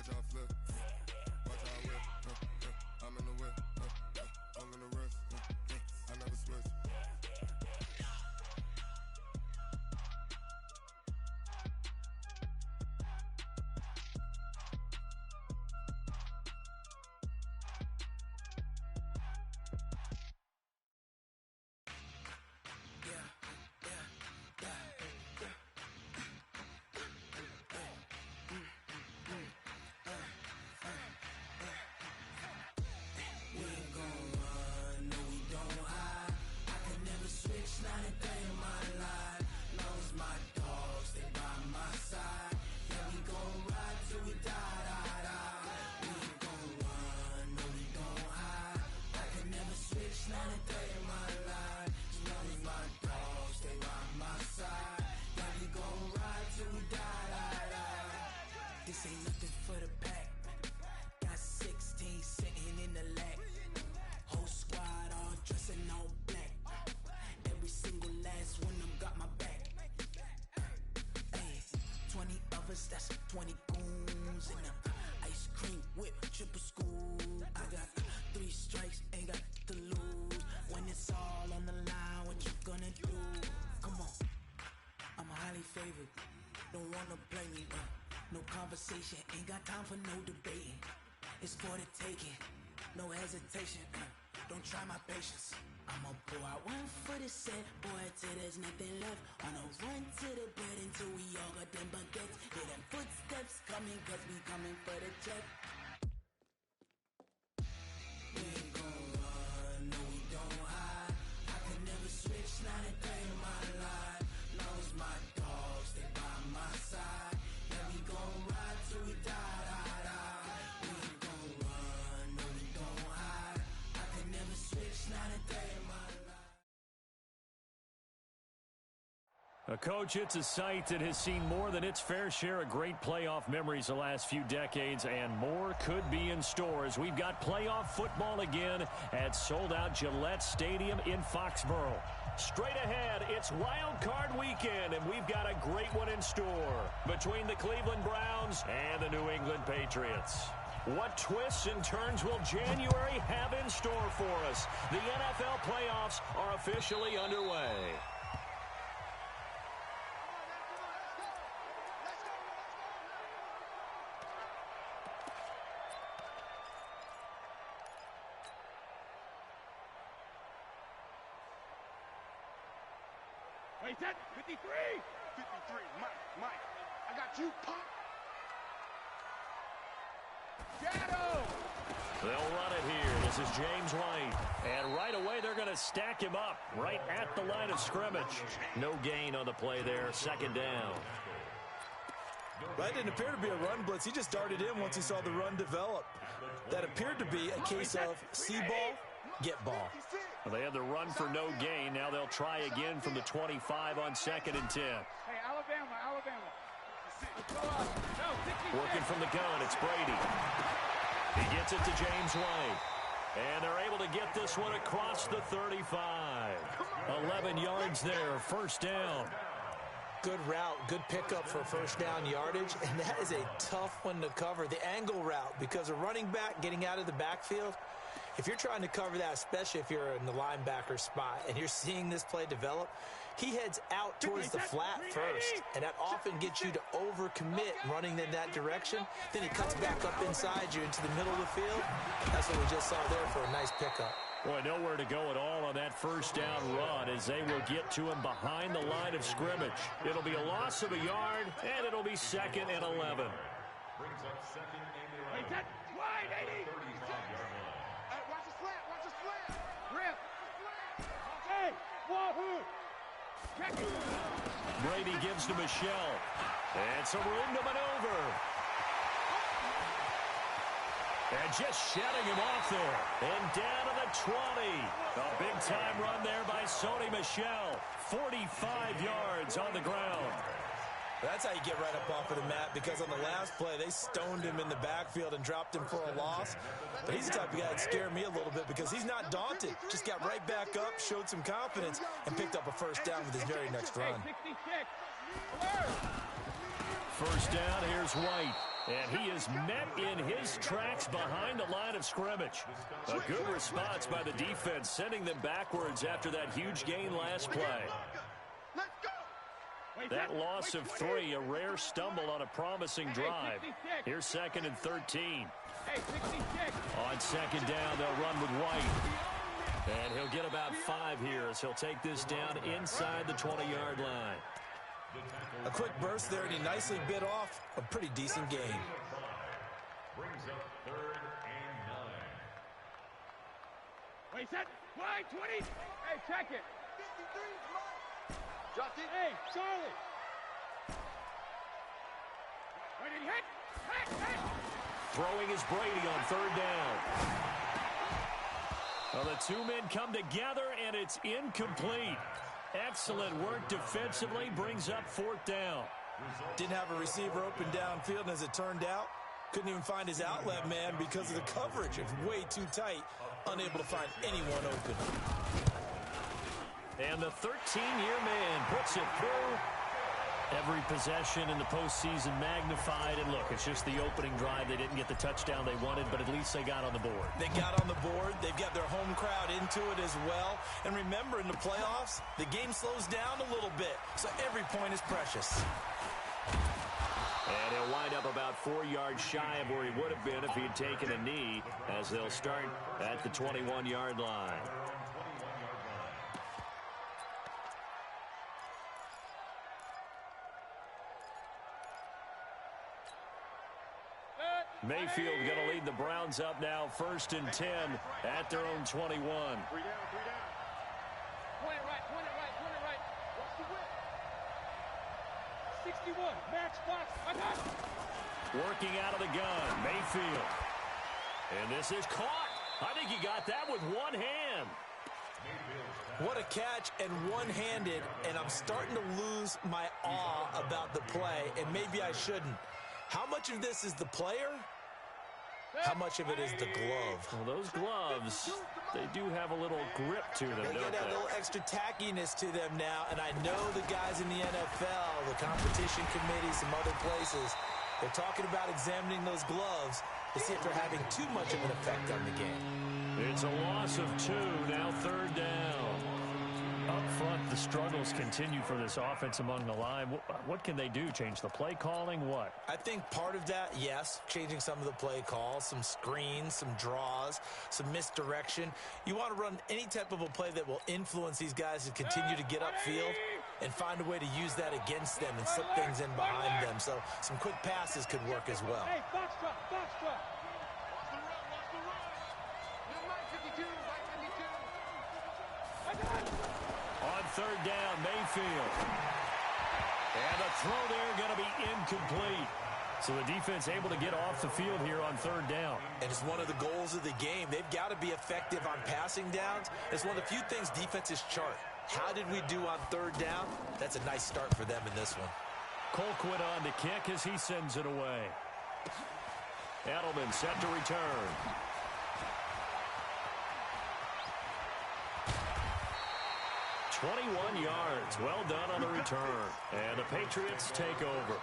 Watch how I flip. Watch how I whip. I'm in the whip. I'm in the wrist. I never switch. This ain't nothing for the pack. Got 16 sitting in the lag. Whole squad all dressing all black. Every single last one of them got my back. Hey, 20 of us, that's 20 goons in them. Ice cream whip, triple scoop. I got 3 strikes, ain't got to lose. When it's all on the line, what you gonna do? Come on, I'm highly favored. Don't wanna play me, no conversation, ain't got time for no debating. It's for the taking, no hesitation. Don't try my patience. I'ma pour out one for the set, boy, till there's nothing left. On a run to the bed until we all got them baguettes. Hear them footsteps coming, cause we coming for the check. We ain't gon' run, no we don't hide. I can never switch, not a day in my life. Long as my dogs stay by my side. We gon' ride till we die. We ain't gon' run, no we don't hide. I can never switch, not a day in my life. Coach, it's a site that has seen more than its fair share of great playoff memories the last few decades, and more could be in store as we've got playoff football again at sold-out Gillette Stadium in Foxborough. Straight ahead, it's Wild Card Weekend, and we've got a great one in store between the Cleveland Browns and the New England Patriots. What twists and turns will January have in store for us? The NFL playoffs are officially underway. Wait, that 53! 53, Mike, I got you, Pop! Shadow! They'll run it here. This is James White. And right away, they're going to stack him up right at the line of scrimmage. No gain on the play there. Second down. That didn't appear to be a run blitz. He just darted in once he saw the run develop. That appeared to be a case of see ball, get ball. Well, they had the run for no gain. Now they'll try again from the 25 on 2nd and 10. Hey, Alabama. Working from the gun, it's Brady. He gets it to James White. And they're able to get this one across the 35. 11 yards there, first down. Good route, good pickup for first down yardage, and that is a tough one to cover, the angle route, because a running back getting out of the backfield, if you're trying to cover that, especially if you're in the linebacker spot and you're seeing this play develop, he heads out towards the flat first, and that often gets you to overcommit running in that direction. Then he cuts back up inside you into the middle of the field. That's what we just saw there for a nice pickup. Boy, nowhere to go at all on that first down run as they will get to him behind the line of scrimmage. It'll be a loss of a yard, and it'll be 2nd and 11. Brings up 2nd and 11. Wait, that wide 80. Watch the slant. Rip. Hey, wahoo. Brady gives to Michelle. And some room to maneuver. And just shutting him off there. And down to the 20. A big-time run there by Sony Michel. 45 yards on the ground. That's how you get right up off of the mat, because on the last play, they stoned him in the backfield and dropped him for a loss. But he's the type of guy that scared me a little bit because he's not daunted. Just got right back up, showed some confidence, and picked up a first down with his very next run. First down, here's White. And he is met in his tracks behind the line of scrimmage. A good response by the defense, sending them backwards after that huge gain last play. That loss of 3, a rare stumble on a promising drive. Here's 2nd and 13. On 2nd down, they'll run with White. And he'll get about 5 here as he'll take this down inside the 20-yard line. A quick burst there, and he nicely bit off a pretty decent gain. Brings up 3rd and 9. Wait, set. Wide, 20. Hey, check it. 53, Justin. Hey, Charlie. Wait, did he hit? Hit. Throwing is Brady on 3rd down. Well, the 2 men come together, and it's incomplete. Excellent work defensively, brings up 4th down. Didn't have a receiver open downfield, and as it turned out, couldn't even find his outlet man because of the coverage. It's way too tight, unable to find anyone open. And the 13-year man puts it through. Every possession in the postseason magnified. And look, it's just the opening drive. They didn't get the touchdown they wanted, but at least they got on the board. They got on the board. They've got their home crowd into it as well. And remember, in the playoffs, the game slows down a little bit, so every point is precious. And he'll wind up about 4 yards shy of where he would have been if he had taken a knee, as they'll start at the 21-yard line. Mayfield going to lead the Browns up now, 1st and 10 at their own 21. 3 down. Point it right. Watch the whip. 61, max box. I got it. Working out of the gun, Mayfield. And this is caught. I think he got that with one hand. What a catch, and one-handed, and I'm starting to lose my awe about the play, and maybe I shouldn't. How much of this is the player? How much of it is the glove? Well, those gloves, they do have a little grip to them, They don't get a they? little extra tackiness to them now, and I know the guys in the NFL, the competition committee, some other places, they're talking about examining those gloves to see if they're having too much of an effect on the game. It's a loss of 2, now 3rd down. Up front, the struggles continue for this offense among the line. What can they do? Change the play calling? What? I think part of that, yes, changing some of the play calls, some screens, some draws, some misdirection. You want to run any type of a play that will influence these guys to continue to get upfield and find a way to use that against them and slip things in behind them. So some quick passes could work as well. Hey, box drop. Watch the run. Little 52, 52. I got it. On 3rd down, Mayfield. And the throw there going to be incomplete. So the defense able to get off the field here on 3rd down. And it's one of the goals of the game. They've got to be effective on passing downs. It's one of the few things defenses chart. How did we do on 3rd down? That's a nice start for them in this one. Colquitt on to kick as he sends it away. Edelman set to return. "21 yards. Well done on the return. And the Patriots take over.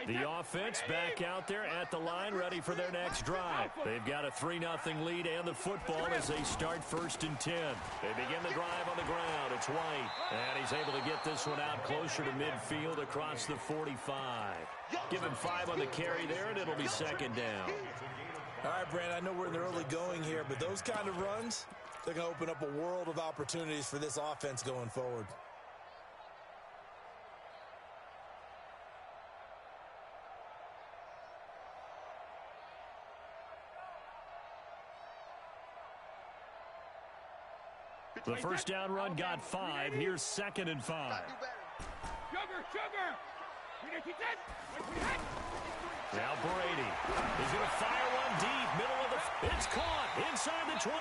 The offense back out there at the line, ready for their next drive. They've got a 3-0 lead and the football as they start 1st and 10. They begin the drive on the ground. It's White, and he's able to get this one out closer to midfield across the 45. Give him 5 on the carry there, and it'll be 2nd down. All right, Brandon, I know we're in the early going here, but those kind of runs, they're going to open up a world of opportunities for this offense going forward. The first down run got 5. Here's 2nd and 5. Now Brady is going to fire one deep, middle of the... It's caught inside the 25.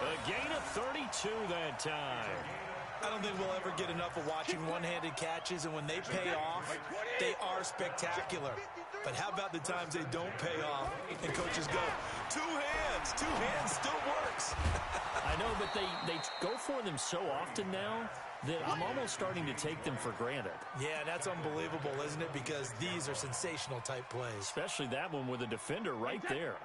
A gain of 32 that time. I don't think we'll ever get enough of watching one-handed catches, and when they pay off, they are spectacular. But how about the times they don't pay off, and coaches go, two hands still works. I know, but they go for them so often now that I'm almost starting to take them for granted. Yeah, that's unbelievable, isn't it? Because these are sensational type plays. Especially that one with the defender right there.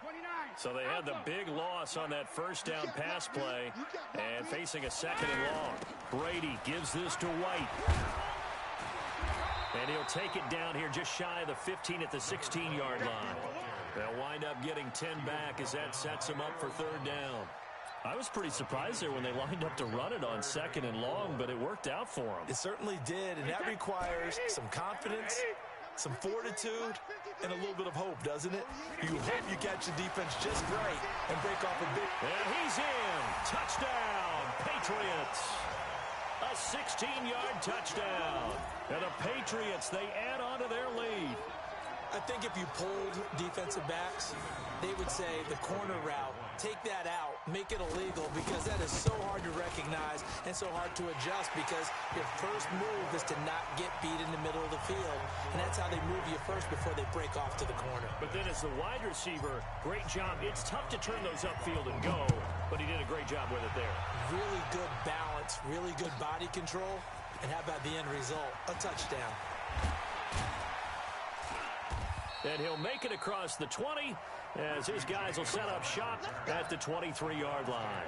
So they had the big loss on that first down pass play and facing a 2nd and long. Brady gives this to White. And he'll take it down here just shy of the 15 at the 16-yard line. They'll wind up getting 10 back as that sets them up for 3rd down. I was pretty surprised there when they lined up to run it on 2nd and long, but it worked out for them. It certainly did, and that requires some confidence, some fortitude, and a little bit of hope, doesn't it? You hope you catch the defense just right and break off a big... And he's in. Touchdown, Patriots. A 16-yard touchdown. And the Patriots, they add on to their lead. I think if you polled defensive backs, they would say the corner route, take that out, make it illegal, because that is so hard to recognize and so hard to adjust, because your first move is to not get beat in the middle of the field, and that's how they move you first before they break off to the corner. But then as the wide receiver, great job. It's tough to turn those upfield and go, but he did a great job with it there. Really good balance, really good body control, and how about the end result? A touchdown. And he'll make it across the 20 as his guys will set up shop at the 23-yard line.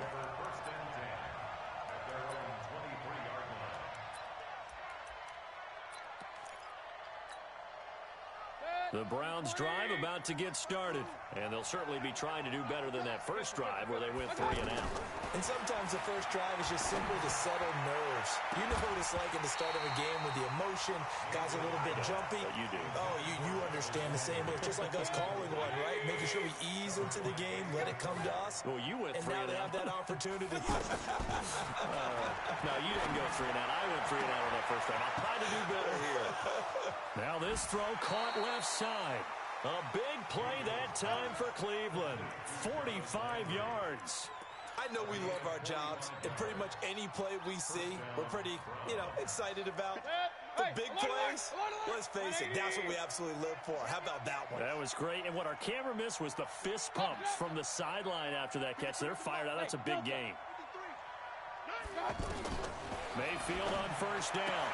The Browns drive about to get started, and they'll certainly be trying to do better than that first drive where they went 3 and out. And sometimes the first drive is just simply to settle nerves. You know what it's like at the start of a game with the emotion, guys a little bit jumpy. But you do. Oh, you understand the same way. It's just like us calling one, right? Making sure we ease into the game, let it come to us. Well, you went 3 and now and they out. have that opportunity. No, you didn't go 3 and out. I went 3 and out on that first drive. I'll try to do better here. Now this throw caught left side. A big play that time for Cleveland. 45 yards. I know we love our jobs, and pretty much any play we see, we're pretty, excited about. The big plays, let's face it, that's what we absolutely live for. How about that one? That was great, and what our camera missed was the fist pumps from the sideline after that catch. They're fired out. That's a big game. Mayfield on first down.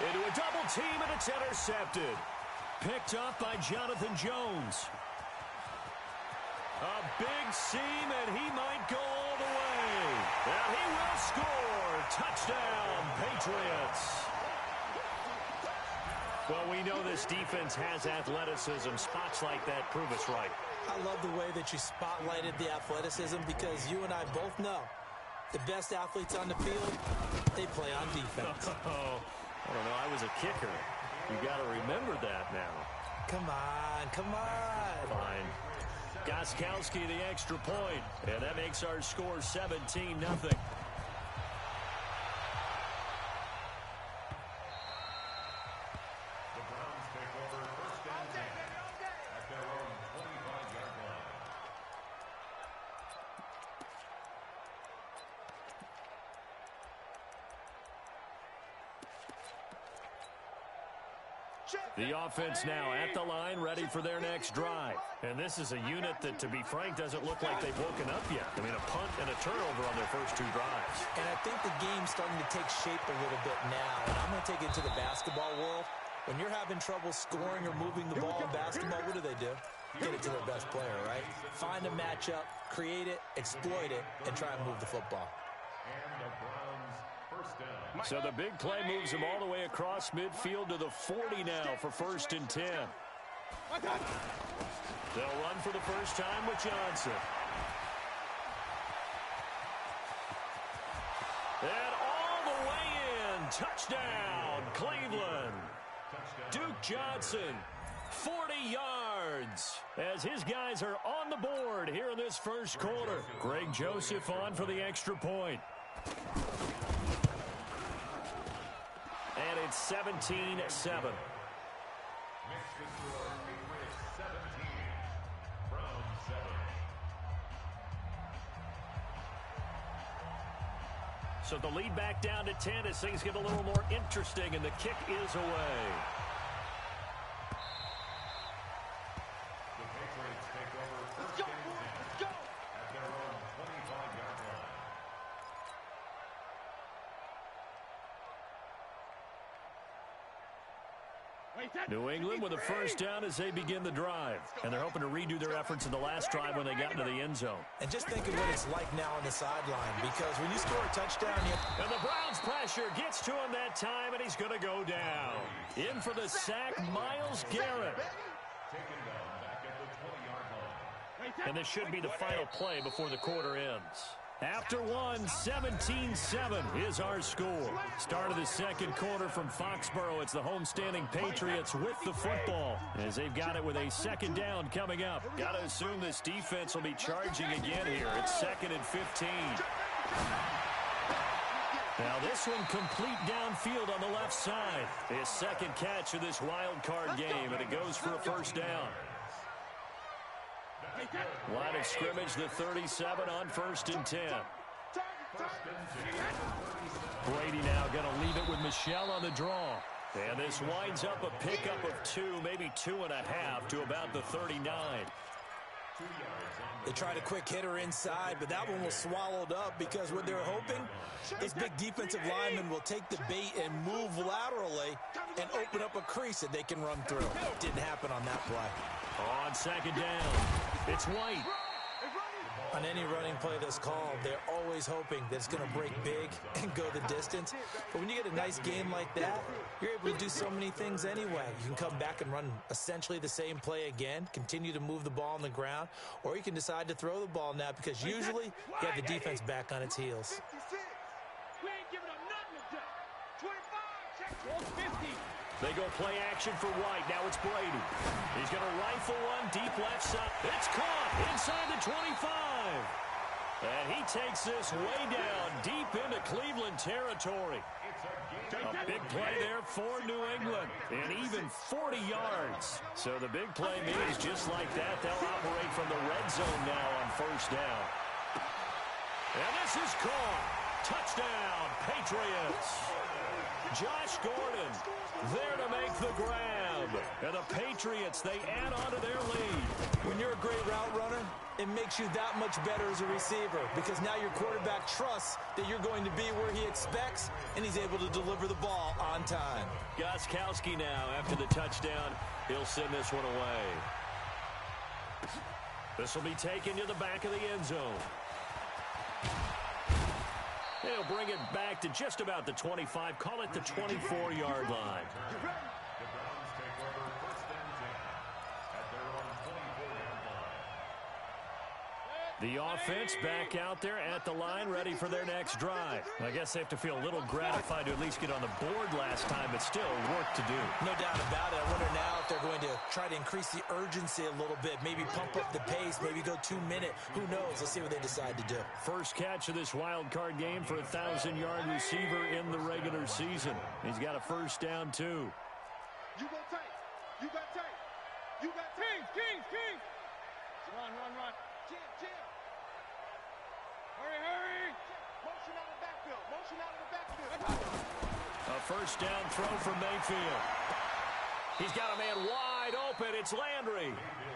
Into a double team, and it's intercepted. Picked up by Jonathan Jones. A big seam, and he might go all the way. And he will score. Touchdown, Patriots. Well, we know this defense has athleticism. Spots like that prove us right. I love the way that you spotlighted the athleticism, because you and I both know the best athletes on the field, they play on defense. I don't know. I was a kicker. You got to remember that now. Come on. Fine. Gostkowski the extra point, and that makes our score 17-0. The offense now at the line, ready for their next drive. And this is a unit that, to be frank, doesn't look like they've woken up yet. I mean, a punt and a turnover on their first 2 drives. And I think the game's starting to take shape a little bit now. And I'm going to take it to the basketball world. When you're having trouble scoring or moving the ball in basketball, what do? Get it to their best player, right? Find a matchup, create it, exploit it, and try and move the football. So the big play moves them all the way across midfield to the 40 now for 1st and 10. They'll run for the first time with Johnson. And all the way in. Touchdown, Cleveland. Duke Johnson, 40 yards. yards as his guys are on the board here in this first quarter. Greg Joseph on for the extra point. And it's 17-7. So the lead back down to 10 as things get a little more interesting, and the kick is away. The Patriots take over first and 10 at their own 25-yard line. New England with a first down as they begin the drive. And they're hoping to redo their efforts in the last drive when they got into the end zone. And just think of what it's like now on the sideline, because when you score a touchdown, and the Browns pressure gets to him that time, and he's going to go down. In for the sack, Myles Garrett. Taken down back at the 20-yard line. And this should be the final play before the quarter ends. After one, 17-7 is our score. Start of the second quarter from Foxborough. It's the homestanding Patriots with the football as they've got it with a second down coming up. Got to assume this defense will be charging again here. It's 2nd and 15. Now this one complete downfield on the left side. His second catch of this wild card game, and it goes for a first down. Line of scrimmage, the 37 on 1st and 10. Brady now going to leave it with Michel on the draw. And this winds up a pickup of 2, maybe 2.5 to about the 39. they tried a quick hitter inside, but that one was swallowed up because what they were hoping, this big defensive lineman will take the bait and move laterally and open up a crease that they can run through. Didn't happen on that play. On second down, it's White. On any running play that's called, they're always hoping that it's going to break big and go the distance. But when you get a nice game like that, you're able to do so many things anyway. You can come back and run essentially the same play again, continue to move the ball on the ground, or you can decide to throw the ball now because usually you have the defense back on its heels. We ain't giving up nothing to 25, check 50. They go play action for White. Now it's Brady. He's going to rifle one deep left side. It's caught inside the 25. And he takes this way down deep into Cleveland territory. A big play there for New England. And even 40 yards. So the big play means just like that, they'll operate from the red zone now on first down. And this is caught. Touchdown, Patriots. Josh Gordon there to make the grab. And the Patriots, they add on to their lead. When you're a great route runner, it makes you that much better as a receiver because now your quarterback trusts that you're going to be where he expects, and he's able to deliver the ball on time. Gostkowski now, after the touchdown, he'll send this one away. This will be taken to the back of the end zone. They'll bring it back to just about the 25, call it the 24-yard line. The Browns take over first and 10 at their own 24-yard line. The offense back out there at the line, ready for their next drive. I guess they have to feel a little gratified to at least get on the board last time, but still work to do. No doubt about it. I wonder now if they're going to try to increase the urgency a little bit, maybe pump up the pace, maybe go 2 minute. Who knows? Let's see what they decide to do. First catch of this wild card game for a 1,000-yard receiver in the regular season. He's got a first down, too. You go tight. You got tight. You got tight. Kings. Run. Jam. Hurry. Motion out of the backfield. A first down throw for Mayfield. He's got a man wide open. It's Landry.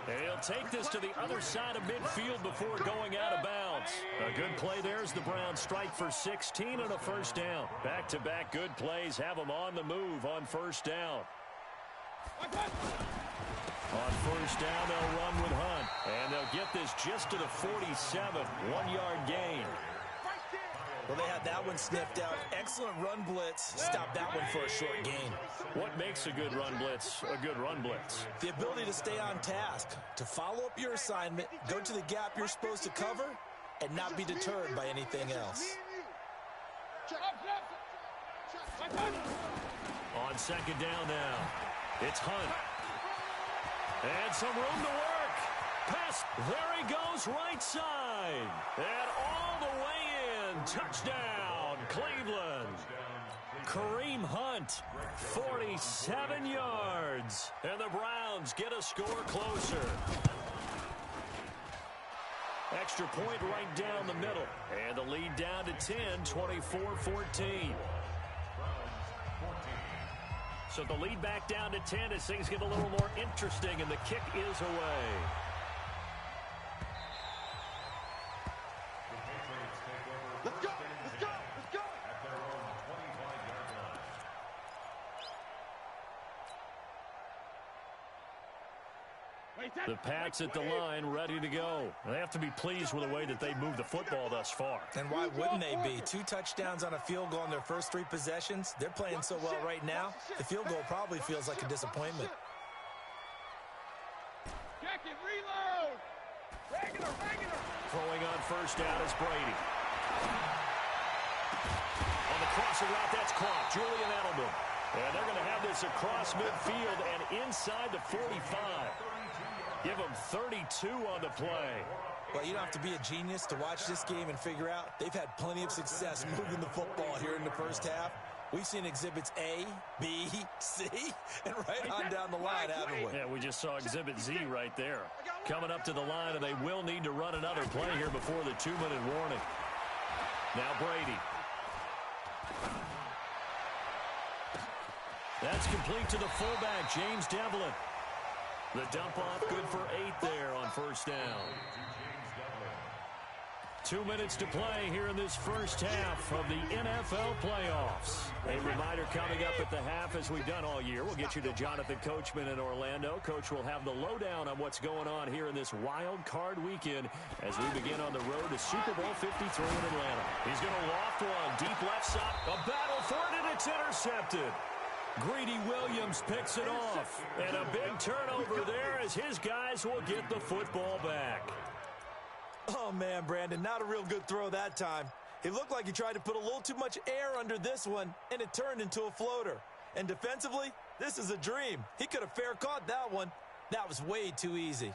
And he'll take this to the other side of midfield before going out of bounds. A good play there as the Browns strike for 16 and a first down. Back-to-back good plays have them on the move on first down. On first down, they'll run with Hunt. And they'll get this just to the 47, 1-yard gain. Well, they had that one sniffed out. Excellent run blitz. Stop that one for a short gain. What makes a good run blitz a good run blitz? The ability to stay on task, to follow up your assignment, go to the gap you're supposed to cover, and not be deterred by anything else. On second down now, it's Hunt. And some room to work. Pass. There he goes, right side. And all the way in. Touchdown, Cleveland. Kareem Hunt, 47 yards. And the Browns get a score closer. Extra point right down the middle. And the lead down to 10, 24-14. So the lead back down to 10 as things get a little more interesting, and the kick is away. Let's go! Let's go! Let's go! At their own 25-yard line. The Pats at the line, ready to go. They have to be pleased with the way that they moved the football thus far. And why wouldn't they be? 2 touchdowns on a field goal in their first 3 possessions. They're playing so well right now, the field goal probably feels like a disappointment. Check it, reload! Regular! Throwing on first down is Brady. On the crossing route, that's caught. Julian Edelman. And they're going to have this across midfield and inside the 45. Give them 32 on the play. Well, you don't have to be a genius to watch this game and figure out they've had plenty of success moving the football here in the first half. We've seen exhibits A, B, C, and right on down the line, haven't we? Yeah, we just saw exhibit Z right there. Coming up to the line, and they will need to run another play here before the 2-minute warning. Now Brady. That's complete to the fullback, James Devlin. The dump off good for 8 there on first down. 2 minutes to play here in this first half of the NFL playoffs. A reminder coming up at the half, as we've done all year. We'll get you to Jonathan Coachman in Orlando. Coach will have the lowdown on what's going on here in this wild card weekend as we begin on the road to Super Bowl 53 in Atlanta. He's going to loft one deep left side. A battle for it, and it's intercepted. Greedy Williams picks it off. And a big turnover there as his guys will get the football back. Oh, man, Brandon, not a real good throw that time. It looked like he tried to put a little too much air under this one, and it turned into a floater. And defensively, this is a dream. He could have fair caught that one. That was way too easy.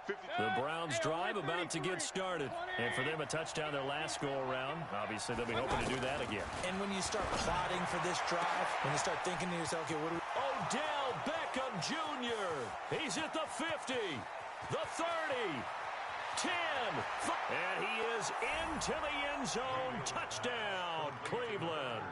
The Browns drive about to get started. And for them, a touchdown their last go-around. Obviously, they'll be hoping to do that again. And when you start plotting for this drive, when you start thinking to yourself, okay, what do we... Odell Beckham Jr. He's at the 50, the 30, 10, and he is into the end zone. Touchdown, Cleveland.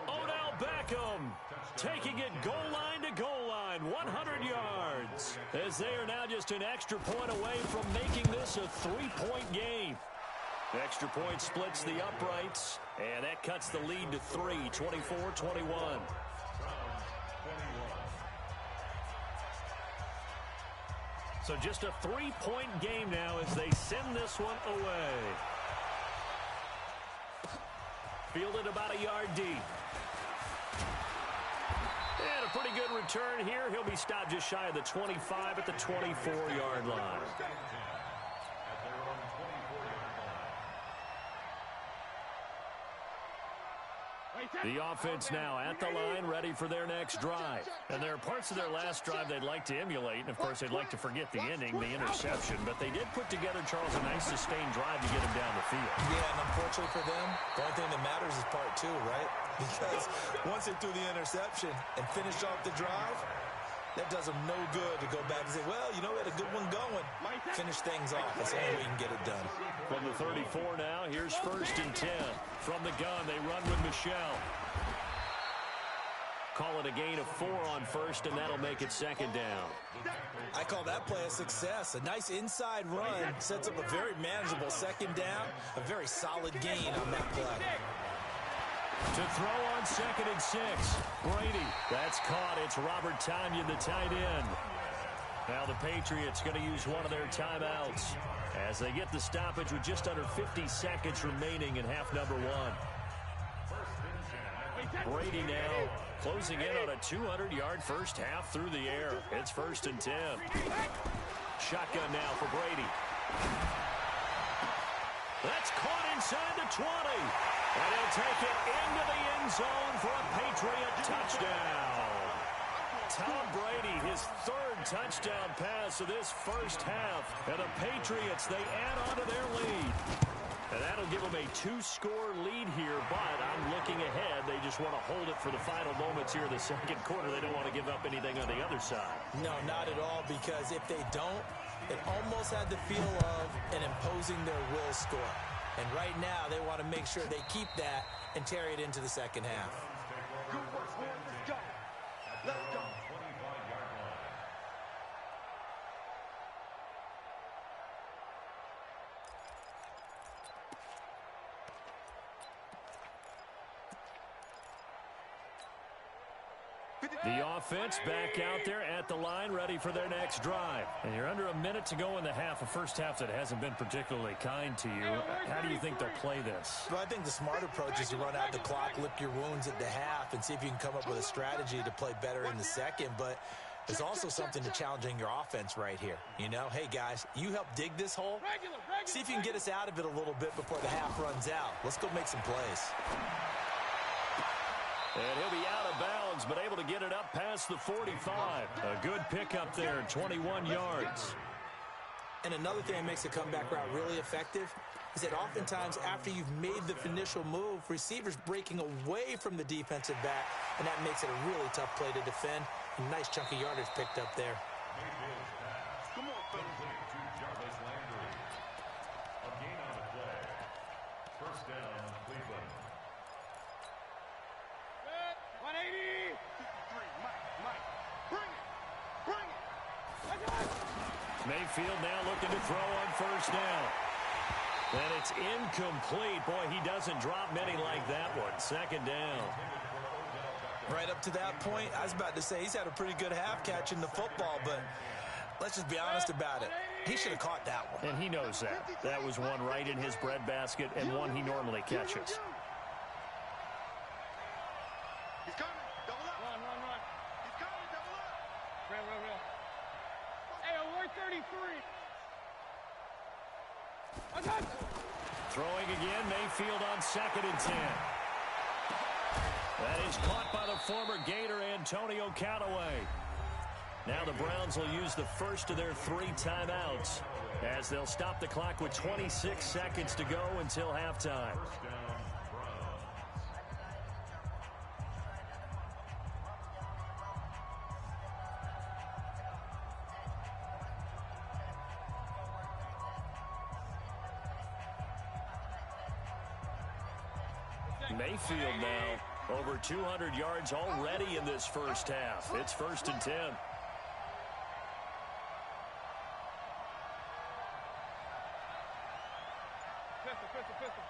Odell Beckham taking it goal line to goal line, 100 yards, as they are now just an extra point away from making this a 3-point game. The extra point splits the uprights, and that cuts the lead to 3, 24-21. So just a 3-point game now as they send this one away. Fielded about a yard deep. And a pretty good return here. He'll be stopped just shy of the 25 at the 24-yard line. The offense now at the line, ready for their next drive. And there are parts of their last drive they'd like to emulate. And, of course, they'd like to forget the ending, the interception. But they did put together, Charles, a nice sustained drive to get him down the field. Yeah, and unfortunately for them, the only thing that matters is part 2, right? Because once they threw the interception and finished off the drive, that does them no good to go back and say, well, you know, we had a good one going. Finish things off. That's the only way you can get it done. From the 34 now, here's 1st and 10. From the gun, they run with Michelle. Call it a gain of 4 on first, and that'll make it 2nd down. I call that play a success. A nice inside run sets up a very manageable 2nd down. A very solid gain on that play. To throw on 2nd and 6. Brady. That's caught. It's Robert Tonyan, the tight end. Now the Patriots going to use one of their timeouts as they get the stoppage with just under 50 seconds remaining in half number 1. Brady now closing in on a 200-yard first half through the air. It's 1st and 10. Shotgun now for Brady. That's caught inside the 20. And he'll take it into the end zone for a Patriot touchdown. Tom Brady, his third touchdown pass of this first half. And the Patriots, they add on to their lead. And that'll give them a 2-score lead here, but I'm looking ahead. They just want to hold it for the final moments here in the second quarter. They don't want to give up anything on the other side. No, not at all, because if they don't, it almost had the feel of an imposing their will score. And right now, they want to make sure they keep that and carry it into the second half. Good work, boys. Let's go. Let's go. The offense back out there at the line, ready for their next drive. And you're under a minute to go in the half, a first half that hasn't been particularly kind to you. How do you think they'll play this? Well, I think the smart approach is to run out the clock, lick your wounds at the half, and see if you can come up with a strategy to play better in the second. But there's also something to challenging your offense right here. You know, hey, guys, you help dig this hole. See if you can get us out of it a little bit before the half runs out. Let's go make some plays. And he'll be out of bounds, but able to get it up past the 45. A good pickup there, 21 yards. And another thing that makes a comeback route really effective is that oftentimes after you've made the initial move, receivers breaking away from the defensive back, and that makes it a really tough play to defend. A nice chunk of yardage picked up there. Come on, fellas. A gain on the play. First down, Cleveland. 180. 53. Mike. Bring it. Mayfield now looking to throw on first down. And it's incomplete. Boy, he doesn't drop many like that one. Second down. Right up to that point, I was about to say he's had a pretty good half catching the football, but let's just be honest about it. He should have caught that one. And he knows that. That was one right in his breadbasket and one he normally catches. He's coming. Double up. Run. He's coming. Double up. Real. Hey, we're 33. Throwing again, Mayfield on 2nd and 10. That is caught by the former Gator, Antonio Callaway. Now the Browns will use the first of their 3 timeouts as they'll stop the clock with 26 seconds to go until halftime. Mayfield now over 200 yards already in this first half. It's 1st and 10. Pistol.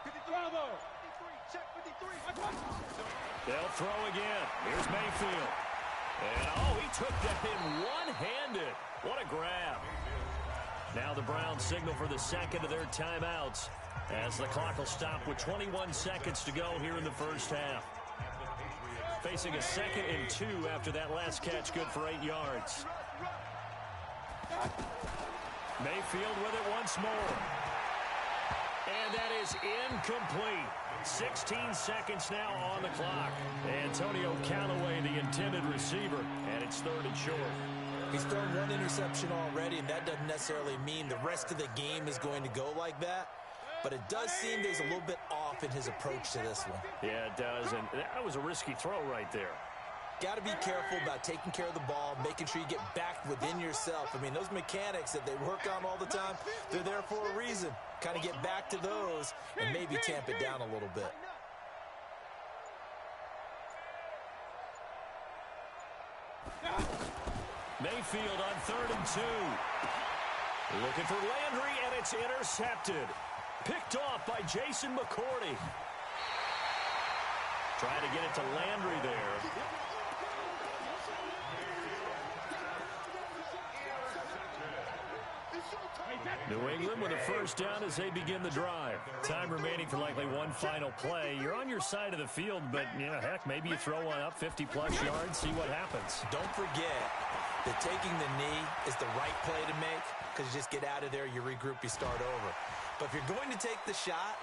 53. Bravo. 53. Check 53. They'll throw again. Here's Mayfield. And, he took that in one-handed. What a grab. Now the Browns signal for the second of their timeouts as the clock will stop with 21 seconds to go here in the first half. Facing a 2nd and 2 after that last catch, good for 8 yards. Mayfield with it once more. And that is incomplete. 16 seconds now on the clock. Antonio Callaway, the intended receiver, and it's 3rd and short. He's thrown 1 interception already, and that doesn't necessarily mean the rest of the game is going to go like that. But it does seem there's a little bit off in his approach to this one. Yeah, it does, and that was a risky throw right there. Got to be careful about taking care of the ball, making sure you get back within yourself. I mean, those mechanics that they work on all the time, they're there for a reason. Kind of get back to those and maybe tamp it down a little bit. Mayfield on 3rd and 2. Looking for Landry, and it's intercepted. Picked off by Jason McCourty. Trying to get it to Landry there. New England with a first down as they begin the drive. Time remaining for likely one final play. You're on your side of the field, but, heck, maybe you throw one up 50-plus yards, see what happens. Don't forget that taking the knee is the right play to make because you just get out of there, you regroup, you start over. But if you're going to take the shot,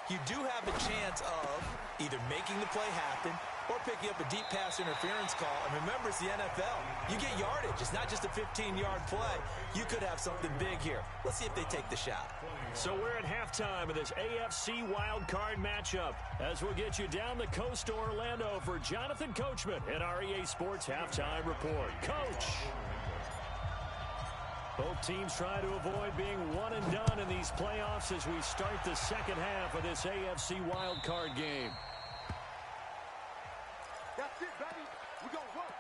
you do have a chance of either making the play happen or picking up a deep pass interference call. And remember, it's the NFL. You get yardage. It's not just a 15-yard play. You could have something big here. Let's see if they take the shot. So we're at halftime of this AFC wildcard matchup as we'll get you down the coast to Orlando for Jonathan Coachman at our EA Sports Halftime Report. Coach! Both teams try to avoid being one and done in these playoffs as we start the second half of this AFC wildcard game. That's it, baby. We gonna work.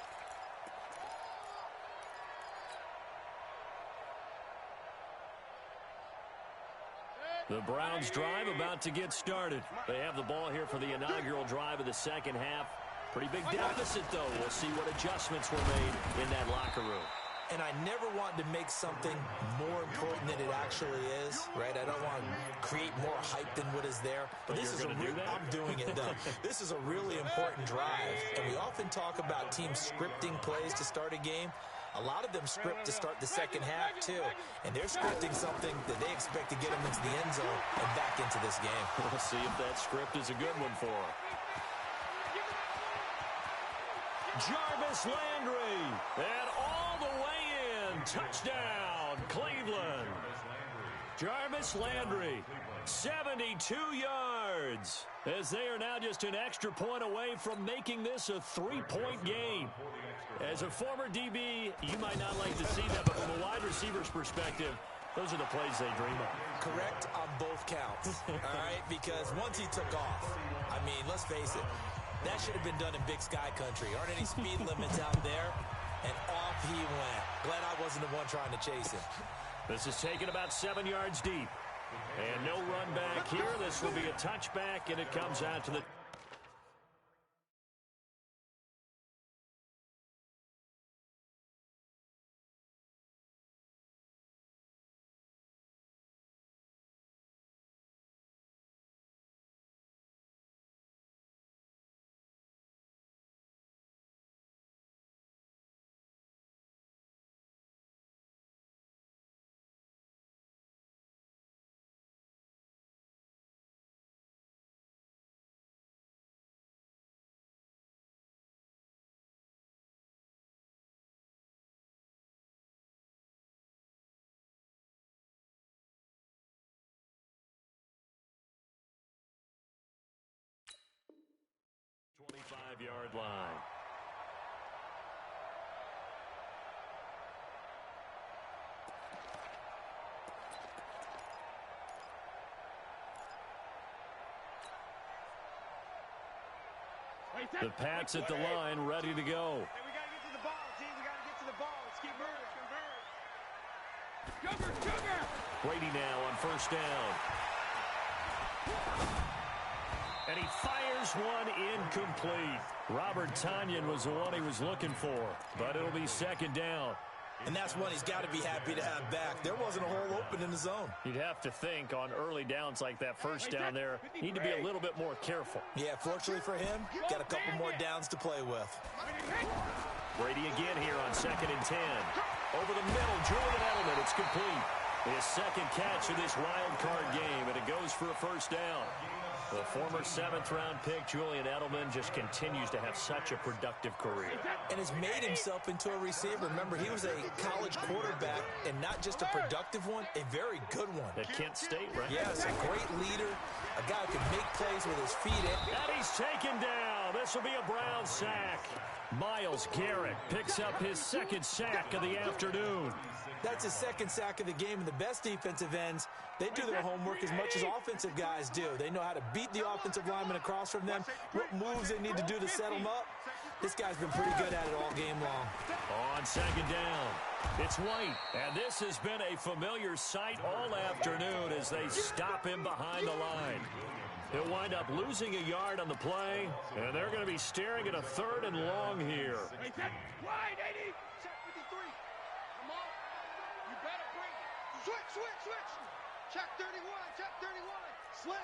The Browns drive about to get started. They have the ball here for the inaugural drive of the second half. Pretty big deficit, though. We'll see what adjustments were made in that locker room. And I never want to make something more important than it actually is, right? I don't want to create more hype than what is there. But this is I'm doing it, though. This is a really important drive. And we often talk about teams scripting plays to start a game. A lot of them script to start the second half, too. And they're scripting something that they expect to get them into the end zone and back into this game. We'll see if that script is a good one for them. Jarvis Landry, and all the way in, touchdown, Cleveland. Jarvis Landry, 72 yards, as they are now just an extra point away from making this a three-point game. As a former DB, you might not like to see that, but from a wide receiver's perspective, those are the plays they dream of. Correct on both counts, all right? Because once he took off, I mean, let's face it, that should have been done in Big Sky Country. Aren't any speed limits out there? And off he went. Glad I wasn't the one trying to chase him. This is taken about 7 yards deep. And no run back here. This will be a touchback, and it comes out to the... Yard line. The Pats at the line, ready to go. Hey, we gotta get to the ball, team. We gotta get to the ball. Let's keep moving. Sugar! Brady now on first down. And he fires one incomplete. Robert Tonyan was the one he was looking for, but it'll be second down. And that's one he's got to be happy to have back. There wasn't a hole open in the zone. You'd have to think on early downs like that first down there, need to be a little bit more careful. Yeah, fortunately for him, got a couple more downs to play with. Brady again here on 2nd and 10. Over the middle, Julian Edelman, it's complete. His second catch of this wild card game, and it goes for a first down. The former 7th-round pick, Julian Edelman, just continues to have such a productive career. And has made himself into a receiver. Remember, he was a college quarterback, and not just a productive one, a very good one. At Kent State, right? Yes, a great leader, a guy who can make plays with his feet. And he's taken down. This will be a Brown sack. Myles Garrett picks up his second sack of the afternoon. That's his second sack of the game, and the best defensive ends, they do their homework as much as offensive guys do. They know how to beat the offensive lineman across from them, what moves they need to do to set them up. This guy's been pretty good at it all game long. On second down, it's White, and this has been a familiar sight all afternoon as they stop him behind the line. He'll wind up losing a yard on the play, and they're going to be staring at a 3rd and long here. Wide, 80. Check 53. Come on. You better bring it. Switch. Check 31. Slam.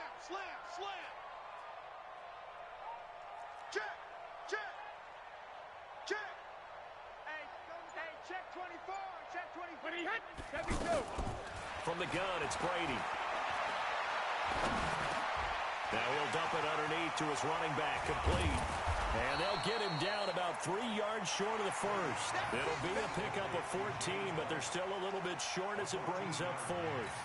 Check. Hey, check 24. Check 24. But he hit. 72. From the gun, it's Brady. Now he'll dump it underneath to his running back, complete. And they'll get him down about 3 yards short of the first. It'll be a pickup of 14, but they're still a little bit short as it brings up fourth.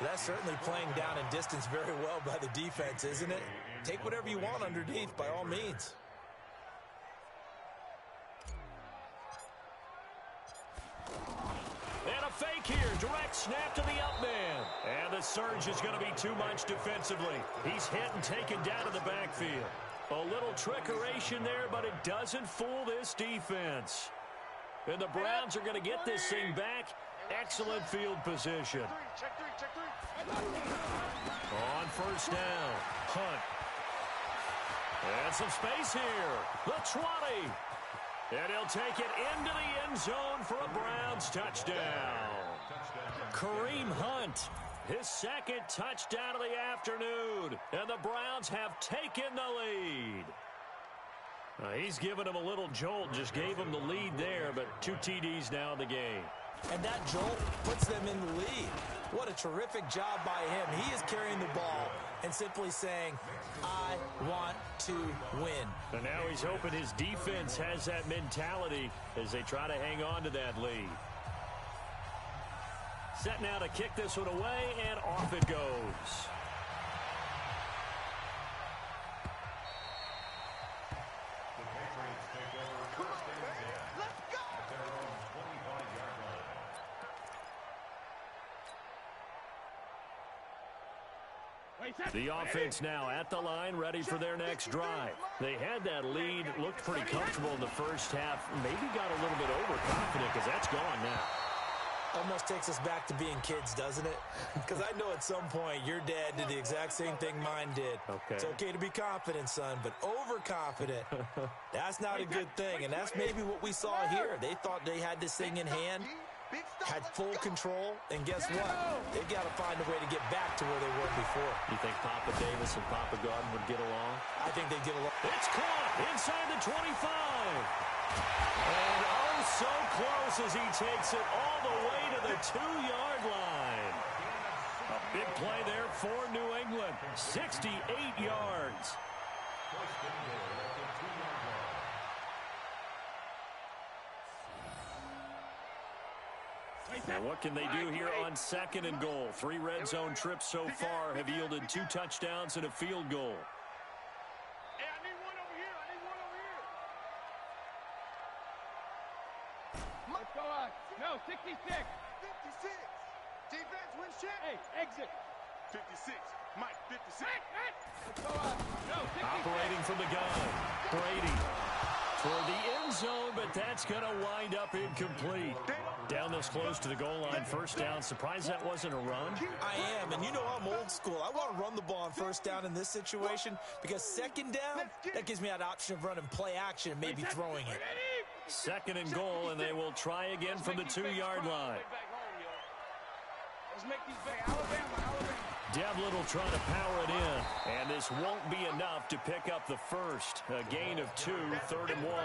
That's certainly playing down in distance very well by the defense, isn't it? Take whatever you want underneath, by all means. And a fake here. Direct snap to the up man. And the surge is going to be too much defensively. He's hit and taken down to the backfield. A little trickeration there, but it doesn't fool this defense. And the Browns are going to get this thing back. Excellent field position. On first down, Hunt. And some space here. The 20. And he'll take it into the end zone for a Browns touchdown. Kareem Hunt, his second touchdown of the afternoon. And the Browns have taken the lead. He's given him a little jolt, just gave him the lead there, but 2 TDs now in the game. And that jolt puts them in the lead. What a terrific job by him. He is carrying the ball and simply saying, I want to win. And now he's hoping his defense has that mentality as they try to hang on to that lead. Set now to kick this one away, and off it goes. The offense now at the line, ready for their next drive. They had that lead, looked pretty comfortable in the first half, maybe got a little bit overconfident because that's gone now. Almost takes us back to being kids, doesn't it? Because I know at some point your dad did the exact same thing mine did. Okay. It's okay to be confident, son, but overconfident, that's not a good thing. And that's maybe what we saw here. They thought they had this thing in hand, had full control, and guess what? They've got to find a way to get back to where they were before. You think Papa Davis and Papa Garden would get along? I think they'd get along. It's caught inside the 25. And oh, so close as he takes it all the way to the 2-yard line. A big play there for New England. 68 yards. Now what can they do here on 2nd and goal? 3 red zone trips so far have yielded 2 touchdowns and a field goal. Hey, I need one over here. I need one over here. Let's go out. No, 66. 56. Defense wins check. Hey, exit. 56. Mike, 56. Let's go out. No, 66. Operating from the gun. Brady for the end zone, but that's going to wind up incomplete. Down this close to the goal line, first down. Surprised that wasn't a run? I am, and you know I'm old school. I want to run the ball on first down in this situation because second down, that gives me that option of running play action and maybe throwing it. 2nd and goal, and they will try again from the 2-yard line. Let's make these back. Alabama. Devlin will try to power it in, and this won't be enough to pick up the first. A gain of 2, 3rd and 1.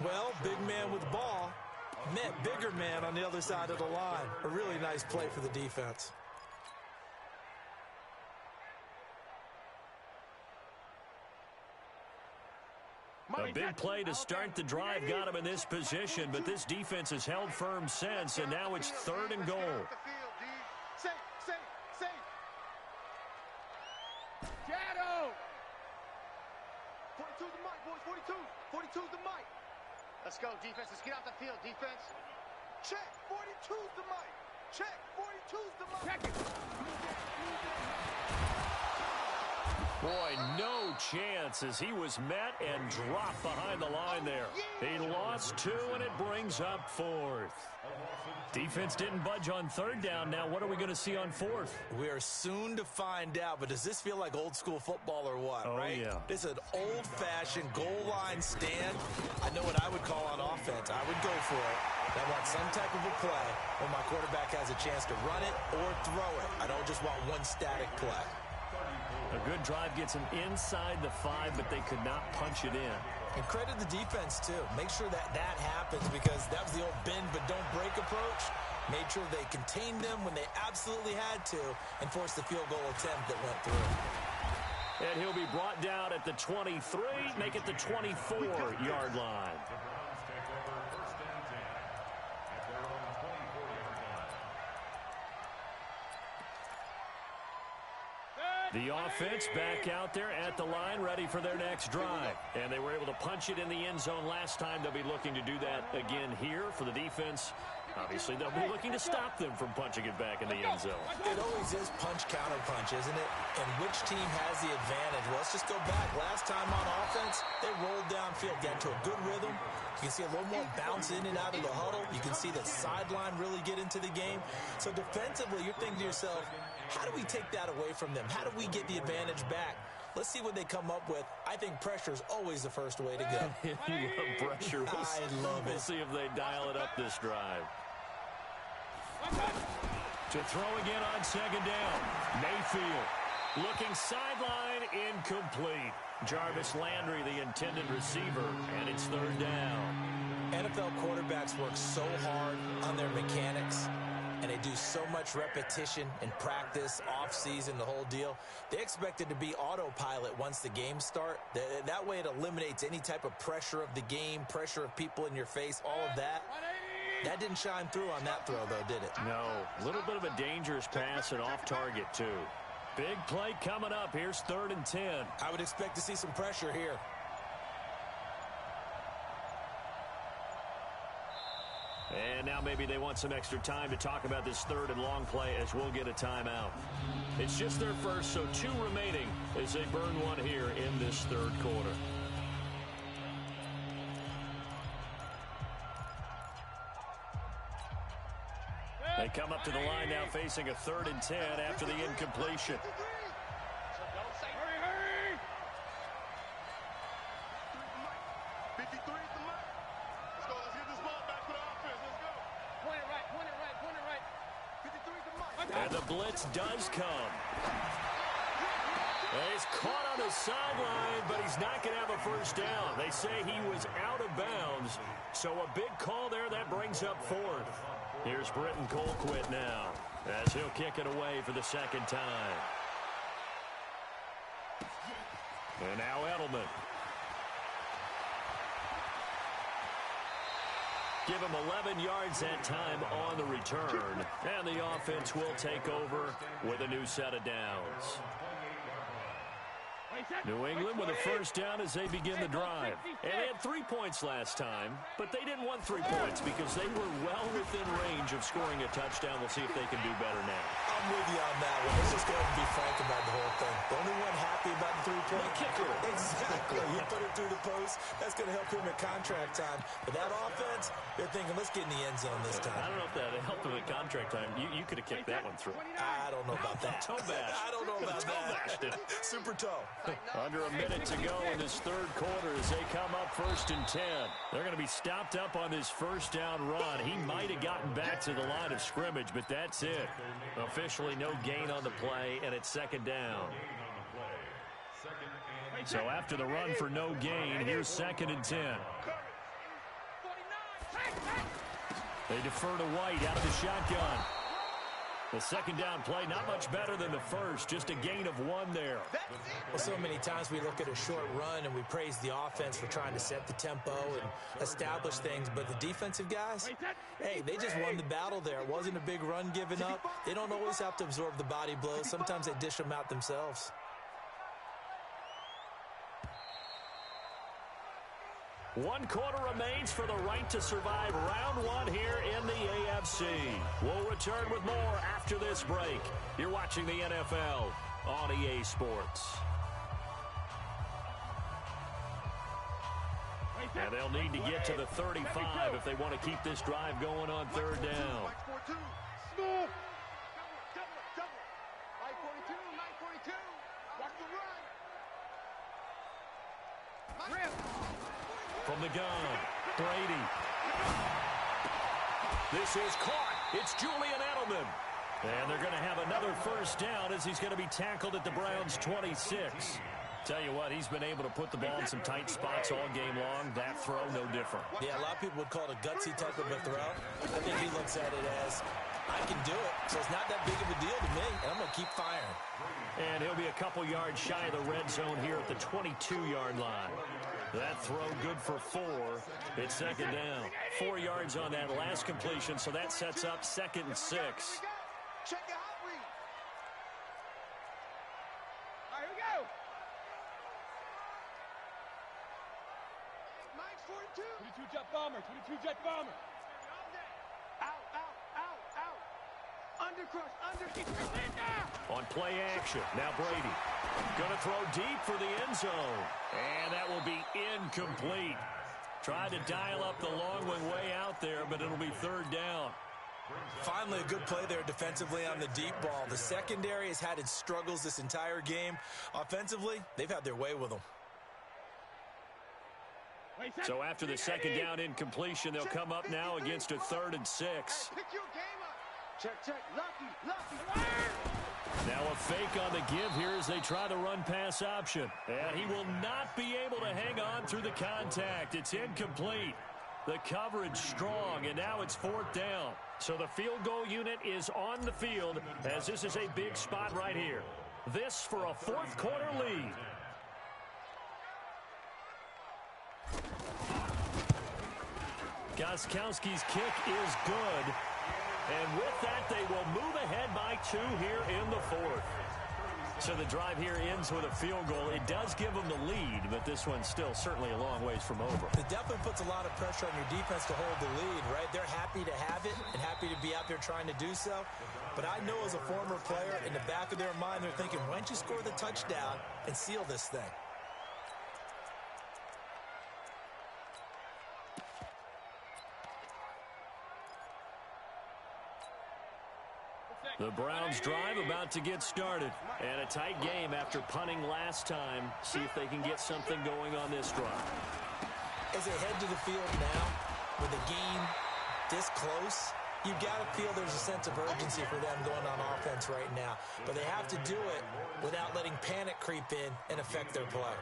Well, big man with the ball met bigger man on the other side of the line. A really nice play for the defense. A big play to start the drive got him in this position, but this defense has held firm since, and now it's 3rd and goal. Safe. Shadow. 42's the mic, boys. 42. 42's the mic. Let's go, defense. Let's get off the field, defense. Check. 42's the mic. Check. 42's the mic. Check it. Boy, no chance as he was met and dropped behind the line there. He lost 2, and it brings up 4th. Defense didn't budge on 3rd down. Now what are we going to see on 4th? We are soon to find out, but does this feel like old school football or what, Oh, right? yeah. This is an old-fashioned goal line stand. I know what I would call on offense. I would go for it. I want some type of a play where my quarterback has a chance to run it or throw it. I don't just want one static play. A good drive gets him inside the 5, but they could not punch it in. And credit the defense, too. Make sure that happens because that was the old bend but don't break approach. Made sure they contained them when they absolutely had to and forced the field goal attempt that went through. And he'll be brought down at the 23, make it the 24-yard line. The offense back out there at the line, ready for their next drive. And they were able to punch it in the end zone last time. They'll be looking to do that again here for the defense. Obviously, they'll be looking to stop them from punching it back in the end zone. It always is punch, counter punch, isn't it? And which team has the advantage? Well, let's just go back. Last time on offense, they rolled downfield, got into a good rhythm. You can see a little more bounce in and out of the huddle. You can see the sideline really get into the game. So defensively, you're thinking to yourself, how do we take that away from them? How do we get the advantage back? Let's see what they come up with. I think pressure is always the first way to go. You love pressure. I love it. We'll see if they dial it up this drive. To throw again on second down. Mayfield looking sideline, incomplete. Jarvis Landry, the intended receiver, and it's third down. NFL quarterbacks work so hard on their mechanics, and they do so much repetition and practice, off-season, the whole deal. They expect it to be autopilot once the games start. That way it eliminates any type of pressure of the game, pressure of people in your face, all of that. That didn't shine through on that throw, though, did it? No. A little bit of a dangerous pass and off target, too. Big play coming up. Here's 3rd and 10. I would expect to see some pressure here. And now maybe they want some extra time to talk about this 3rd and long play as we'll get a timeout. It's just their first, so 2 remaining as they burn one here in this 3rd quarter. They come up to the line now facing a 3rd and 10 after the incompletion. Hurry, hurry! 53 is the mark. Let's go. Let's get this ball back to the offense. Let's go. Point it right, point it right, point it right. 53 is the mark. And the blitz does come. And he's caught on the sideline, but he's not going to have a first down. They say he was out of bounds. So a big call there. That brings up 4th. Here's Britton Colquitt now as he'll kick it away for the 2nd time. And now Edelman. Give him 11 yards that time on the return. And the offense will take over with a new set of downs. New England with a first down as they begin the drive. And they had 3 points last time, but they didn't want 3 points because they were well within range of scoring a touchdown. We'll see if they can do better now. I'm with you on that one. Let's just go ahead and be frank about the whole thing. The only one happy about the 3-point kicker. Exactly. He put it through the post. That's going to help him at contract time. But that offense, they're thinking, let's get in the end zone this time. I don't know if that helped him at contract time. You could have kicked that one through. I don't know about that. Toe bash. I don't know about that. Super toe. Under a minute to go in this 3rd quarter as they come up 1st and 10. They're going to be stopped up on this first down run. He might have gotten back to the line of scrimmage, but that's it. Officially no gain on the play, and it's 2nd down. So after the run for no gain, here's 2nd and 10. They defer to White out of the shotgun. The 2nd down play, not much better than the first, just a gain of 1 there. Well, so many times we look at a short run and we praise the offense for trying to set the tempo and establish things, but the defensive guys, hey, they just won the battle there. It wasn't a big run given up. They don't always have to absorb the body blows. Sometimes they dish them out themselves. One quarter remains for the right to survive round 1 here in the AFC. We'll return with more after this break. You're watching the NFL on EA Sports. And they'll need to get to the 35 if they want to keep this drive going on 3rd down. Smooth. Double. 942. Watch the run. Rip. From the gun, Brady. This is caught. It's Julian Edelman. And they're going to have another first down as he's going to be tackled at the Browns' 26. Tell you what, he's been able to put the ball in some tight spots all game long. That throw, no different. Yeah, a lot of people would call it a gutsy type of a throw. I think he looks at it as, I can do it, so it's not that big of a deal to me, and I'm going to keep firing. And he'll be a couple yards shy of the red zone here at the 22-yard line. That throw good for 4. It's second down. 4 yards on that last completion, so that sets up 2nd and 6. Check your hot read. All right, here we go. Mike's 42. 22 jet bomber, 22 jet bomber. Out, out, out, out. Undercrush, under. On play action, now Brady. Going to throw deep for the end zone. And that will be incomplete. Tried to dial up the long one way out there, but it'll be 3rd down. Finally, a good play there defensively on the deep ball. The secondary has had its struggles this entire game. Offensively, they've had their way with them. So after the 2nd down incompletion, they'll come up now against a 3rd and 6. Pick your game up. Check, check. Lucky. Now a fake on the give here as they try the run-pass option. And he will not be able to hang on through the contact. It's incomplete. The coverage strong, and now it's 4th down. So the field goal unit is on the field as this is a big spot right here. This for a 4th quarter lead. Gostkowski's kick is good. And with that, they will move ahead by 2 here in the 4th. So the drive here ends with a field goal. It does give them the lead, but this one's still certainly a long ways from over. It definitely puts a lot of pressure on your defense to hold the lead, right? They're happy to have it and happy to be out there trying to do so. But I know as a former player, in the back of their mind, they're thinking, why don't you score the touchdown and seal this thing? The Browns drive about to get started. And a tight game after punting last time. See if they can get something going on this drive. As they head to the field now, with a game this close, you've got to feel there's a sense of urgency for them going on offense right now. But they have to do it without letting panic creep in and affect their play.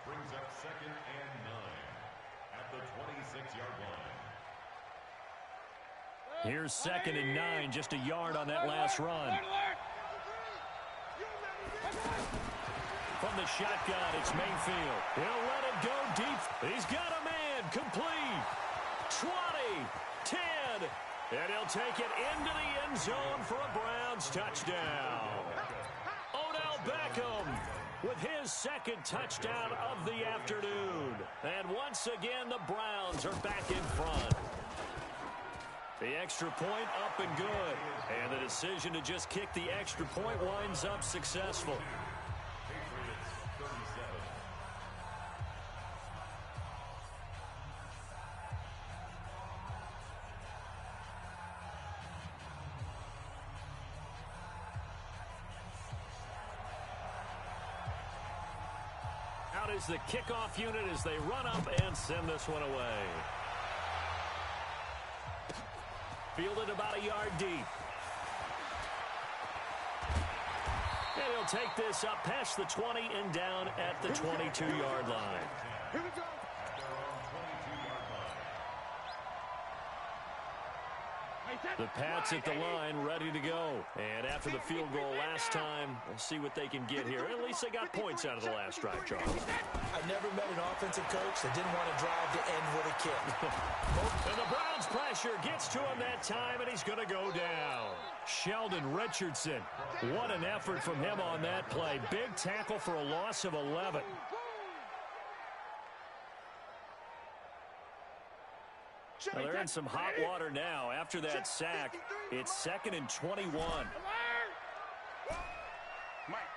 Brings up 2nd and 9 at the 26-yard line. Here's 2nd and 9, just a yard on that last run. From the shotgun, it's Mayfield. He'll let it go deep. He's got a man, complete. 20, 10, and he'll take it into the end zone for a Browns touchdown. Odell Beckham with his 2nd touchdown of the afternoon. And once again, the Browns are back in front. The extra point up and good. And the decision to just kick the extra point winds up successful. Out is the kickoff unit as they run up and send this one away. Fielded about a yard deep. And he'll take this up past the 20 and down at the 22-yard line. Here we go. The Pats at the line, ready to go. And after the field goal last time, we'll see what they can get here. At least they got points out of the last drive, Charles. I've never met an offensive coach that didn't want to drive to end with a kick. And the Browns pressure gets to him that time, and he's going to go down. Sheldon Richardson, what an effort from him on that play. Big tackle for a loss of 11. Well, they're in some hot water now. After that sack, it's 2nd and 21. Mike,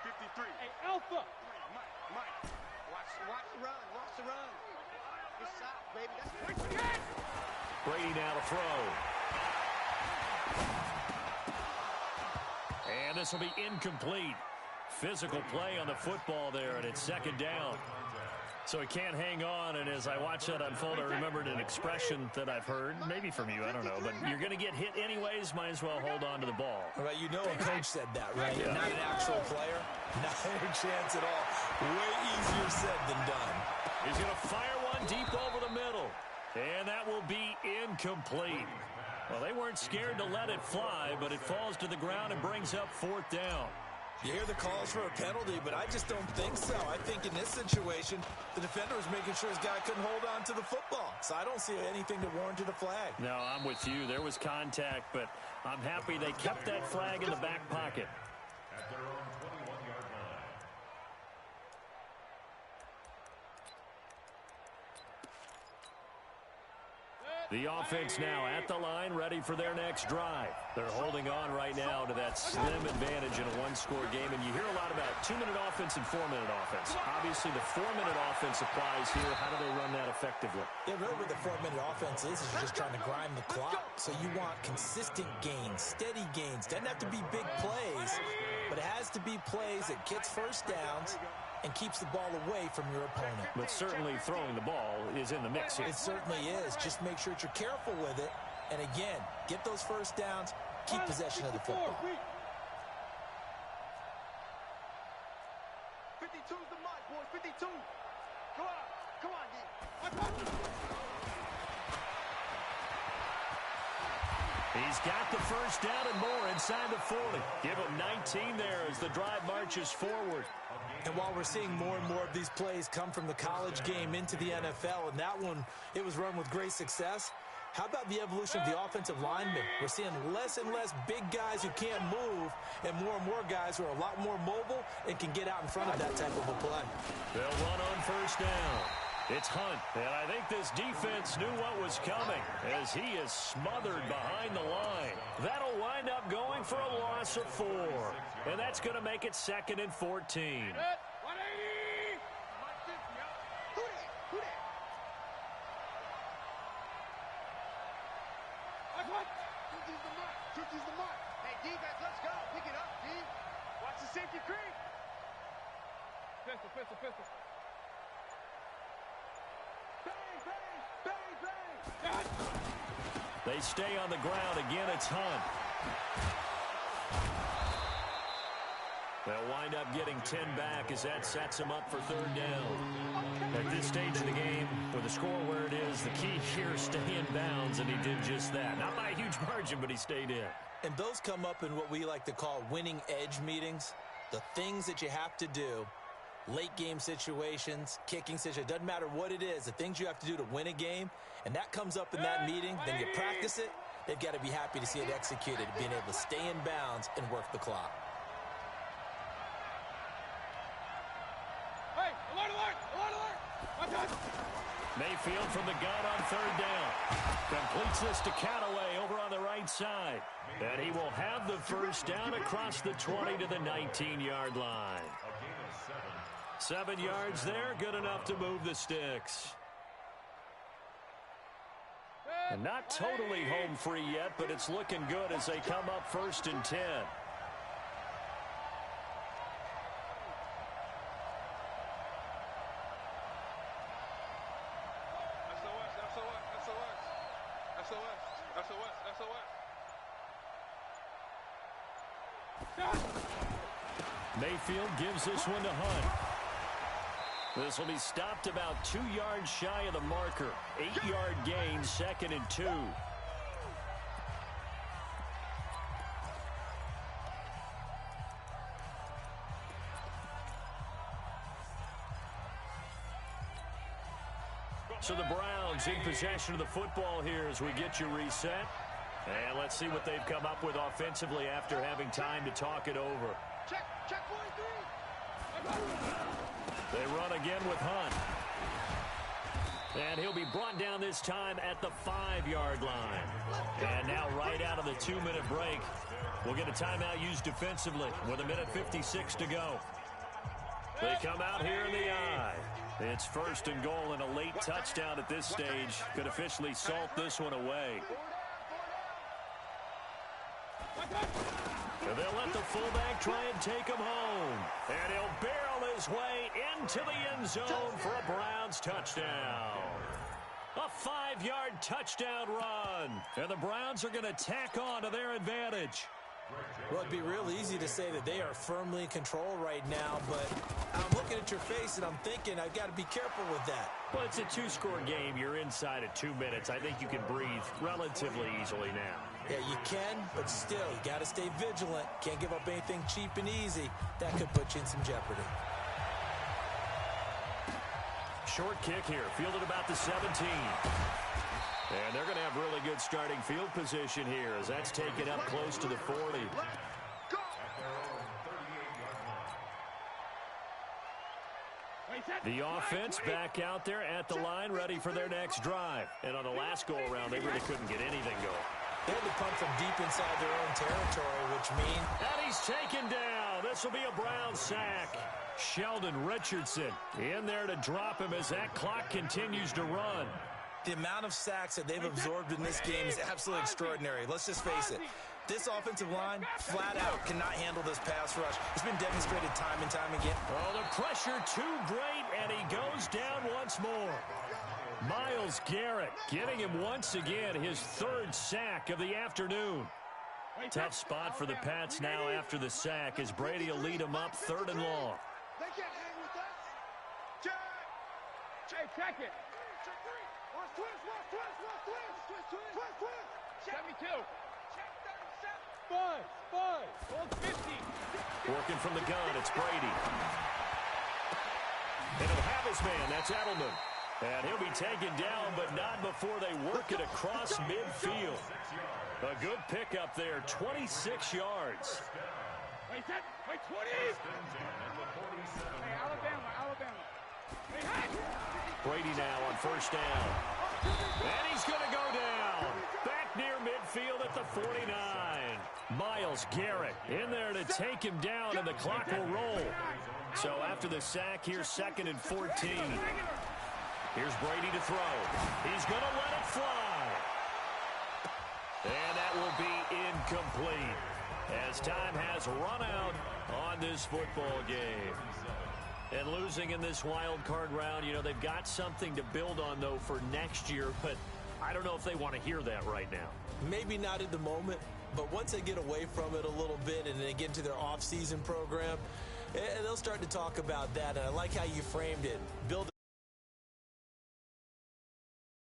53. Hey, Alpha. Mike. Watch the run. Watch the run. Good south, baby. That's good. Brady now to throw. And this will be incomplete. Physical play on the football there, and it's 2nd down. So he can't hang on, and as I watch that unfold, I remembered an expression that I've heard, maybe from you, I don't know, but you're going to get hit anyways, might as well hold on to the ball. Right, you know a coach said that, right? Yeah. Not an actual player. Not a chance at all. Way easier said than done. He's going to fire one deep over the middle, and that will be incomplete. Well, they weren't scared to let it fly, but it falls to the ground and brings up 4th down. You hear the calls for a penalty, but I just don't think so. I think in this situation, the defender was making sure his guy couldn't hold on to the football. So I don't see anything to warrant a flag. No, I'm with you. There was contact, but I'm happy they kept that flag in the back pocket. At their own 21-yard line. The offense now at the line, ready for their next drive. They're holding on right now to that slim advantage in a one-score game, and you hear a lot about 2-minute offense and 4-minute offense. Obviously, the 4-minute offense applies here. How do they run that effectively? Yeah, really what the 4-minute offense is you're just trying to grind the clock. So you want consistent gains, steady gains. Doesn't have to be big plays, but it has to be plays that gets first downs and keeps the ball away from your opponent. But certainly throwing the ball is in the mix here. It certainly is. Just make sure that you're careful with it. And again, get those first downs, keep possession of the football. 52's the mark, boys. 52. Go out. Come on, D. He's got the first down and more inside the 40. Give him 19 there as the drive marches forward. And while we're seeing more and more of these plays come from the college game into the NFL, and that one, it was run with great success, how about the evolution of the offensive linemen? We're seeing less and less big guys who can't move and more guys who are a lot more mobile and can get out in front of that type of a play. They'll run on first down. It's Hunt, and I think this defense knew what was coming as he is smothered behind the line. That'll wind up going for a loss of 4, and that's going to make it 2nd and 14. 180! Who that? What? Tucci's the mark. Hey, defense, let's go. Pick it up, D. Watch the safety creep. Pistol. Bang! They stay on the ground. Again, it's Hunt. They'll wind up getting 10 back as that sets them up for 3rd down. At this stage of the game, with the score where it is, the key here is stay in bounds, and he did just that. Not by a huge margin, but he stayed in. And those come up in what we like to call winning edge meetings. The things that you have to do, late game situations, kicking situations, doesn't matter what it is, the things you have to do to win a game, and that comes up in that meeting, then you practice it, they've got to be happy to see it executed, being able to stay in bounds and work the clock. Hey, alert! Mayfield from the gun on 3rd down. Completes this to Cataway over on the right side. And he will have the first down across the 20 to the 19-yard line. 7 yards there, good enough to move the sticks. And not totally home free yet, but it's looking good as they come up 1st and 10. Mayfield gives this one to Hunt. This will be stopped about 2 yards shy of the marker. 8-yard gain, 2nd and 2. So the Browns in possession of the football here as we get you reset. And let's see what they've come up with offensively after having time to talk it over. Check 43. They run again with Hunt. And he'll be brought down this time at the 5-yard line. And now right out of the 2-minute break, we'll get a timeout used defensively with 1:56 to go. They come out here in the I. It's 1st and goal, and a late touchdown at this stage could officially salt this one away. And they'll let the fullback try and take him home. And he'll barrel his way into the end zone for a Browns touchdown. A 5-yard touchdown run. And the Browns are going to tack on to their advantage. Well, it'd be real easy to say that they are firmly in control right now, but I'm looking at your face and I'm thinking I've got to be careful with that. Well, it's a 2-score game. You're inside at 2 minutes. I think you can breathe relatively easily now. Yeah, you can, but still, you got to stay vigilant. Can't give up anything cheap and easy. That could put you in some jeopardy. Short kick here, fielded about the 17. And they're going to have really good starting field position here as that's taken up close to the 40. The offense back out there at the line, ready for their next drive. And on the last go-around, they really couldn't get anything going. They had to punt from deep inside their own territory, which means... And he's taken down. This will be a Brown sack. Sheldon Richardson in there to drop him as that clock continues to run. The amount of sacks that they've absorbed in this game is absolutely extraordinary. Let's just face it. This offensive line, flat out, cannot handle this pass rush. It's been demonstrated time and time again. Oh, the pressure too great, and he goes down once more. Myles Garrett getting him once again his third sack of the afternoon. Tough spot for the Pats now after the sack as Brady will lead them up 3rd and long. They can't hang with us. Check it. Check 3. Watch twist. 72. Check 37. 5. 50. Working from the gun, it's Brady. And he'll have his man, that's Edelman. And he'll be taken down, but not before they work it across midfield. A good pickup there, 26 yards. Wait, 20. Hey, Alabama. Brady now on 1st down. And he's going to go down. Back near midfield at the 49. Myles Garrett in there to take him down, and the clock will roll. So after the sack, here's 2nd and 14. Here's Brady to throw. He's going to let it fly. And that will be incomplete as time has run out on this football game. And losing in this wild card round, you know, they've got something to build on, though, for next year. But I don't know if they want to hear that right now. Maybe not at the moment, but once they get away from it a little bit and they get into their off-season program, they'll start to talk about that. And I like how you framed it. Build